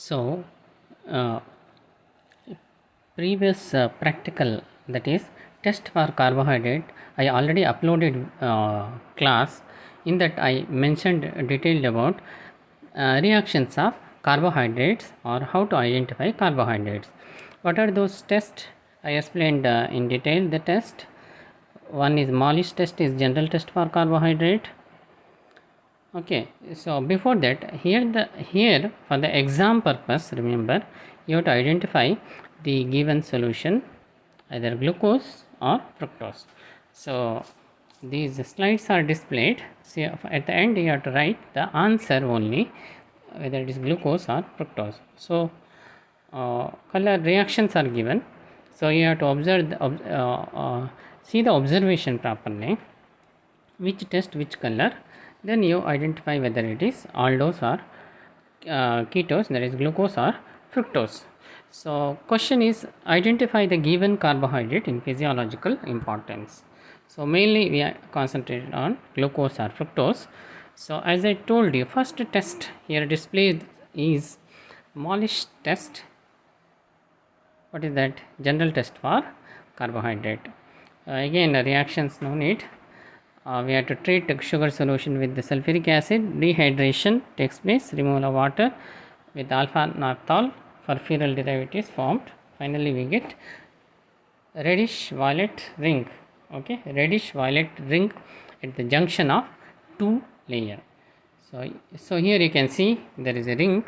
So, uh, previous practical, that is test for carbohydrate, I already uploaded class. In that I mentioned detailed about reactions of carbohydrates or how to identify carbohydrates. What are those tests? I explained in detail the test. One is Molish test, is general test for carbohydrate. Okay, so before that, here for the exam purpose, remember you have to identify the given solution, either glucose or fructose. So these slides are displayed. See, at the end you have to write the answer only, whether it is glucose or fructose. So color reactions are given, so you have to observe see the observation properly, which test which color, then you identify whether it is aldose or ketose, that is glucose or fructose. So question is identify the given carbohydrate in physiological importance. So mainly we are concentrated on glucose or fructose. So as I told you, first test here displayed is Molish test. What is that? General test for carbohydrate. Again the reactions no need. We have to treat sugar solution with the sulfuric acid. Dehydration takes place. Removal of water with alpha naphthol. Furfural derivatives formed. Finally we get reddish violet ring. Okay, reddish violet ring at the junction of two layer. So here you can see there is a ring,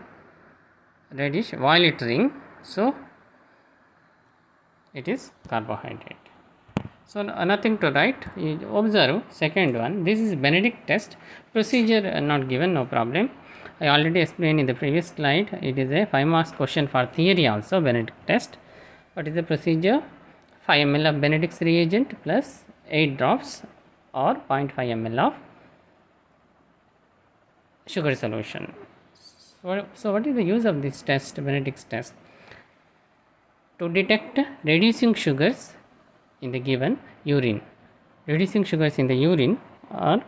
reddish violet ring. So it is carbohydrate. So nothing to write. You observe second one. This is Benedict test. Procedure not given, no problem. I already explained in the previous slide. It is a 5 marks question for theory also, Benedict test. What is the procedure? 5 ml of Benedict's reagent plus 8 drops or 0.5 ml of sugar solution. So what is the use of this test, Benedict's test? To detect reducing sugars in the given urine, reducing sugars in the urine or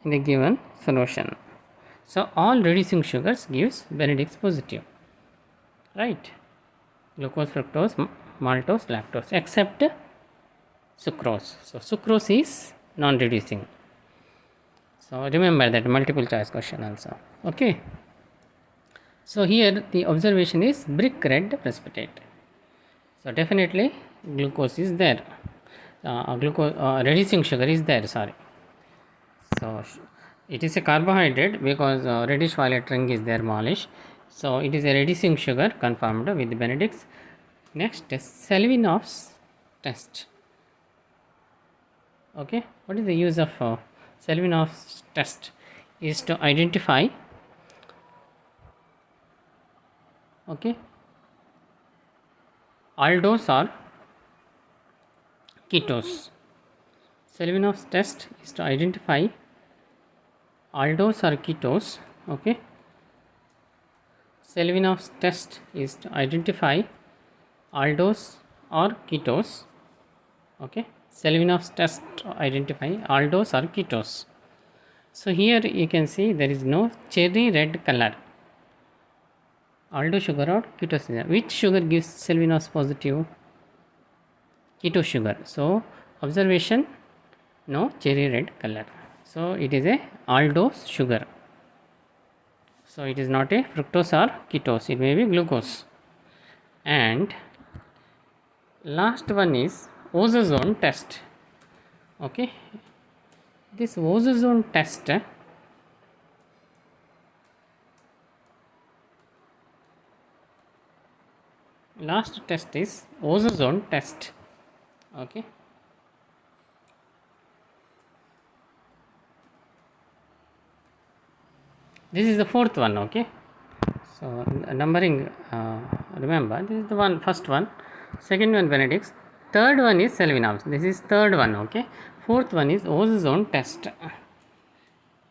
in the given solution. So all reducing sugars gives Benedict's positive, right? Glucose, fructose, maltose, lactose, except sucrose. So sucrose is non-reducing. So remember that multiple choice question also. Okay. So here the observation is brick red precipitate. So definitely glucose is there. Reducing sugar is there. Sorry. So it is a carbohydrate because reddish violet ring is there, Molish. So it is a reducing sugar confirmed with Benedict's. Next is Selvinov's test. Okay, what is the use of Selvinov's test? Is to identify, okay, aldose or ketose. Selvinov's test is to identify aldose or ketose. Okay, Selvinov's test is to identify aldose or ketose. Okay, Selvinov's test to identify aldose or ketose. So here you can see there is no cherry red color. Aldose sugar or ketose. Which sugar gives Selvinov's positive? Keto sugar. So observation, no cherry red color. So it is a aldose sugar. So it is not a fructose or ketose. It may be glucose. And last one is ozone test. Okay, this ozone test last test is ozone test. Okay, this is the fourth one. Okay, so numbering, remember this is the one, first one, second one Benedict's, third one is Selvinov's. This is third one. Okay, fourth one is ozone test.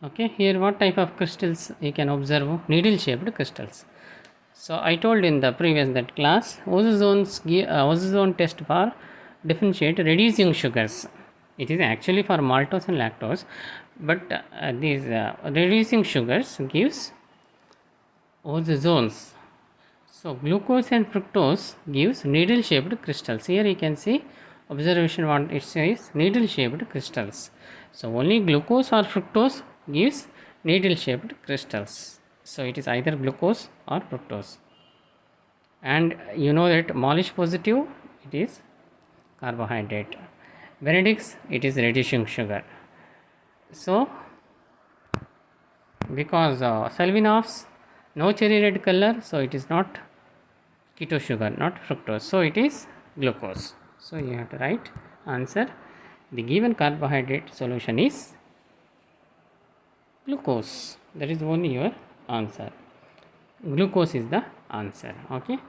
Okay, here what type of crystals you can observe? Needle shaped crystals. So I told in the previous that class, ozone test for differentiate reducing sugars. It is actually for maltose and lactose, but these reducing sugars gives ozones. So glucose and fructose gives needle shaped crystals. Here you can see observation what it says, needle shaped crystals. So only glucose or fructose gives needle shaped crystals. So it is either glucose or fructose. And you know that Molish positive, it is carbohydrate. Benedict's, it is reducing sugar. So because Selvinov's no cherry red color, so it is not keto sugar, not fructose, so it is glucose. So you have to write answer. The given carbohydrate solution is glucose. That is only your answer. Glucose is the answer. Okay.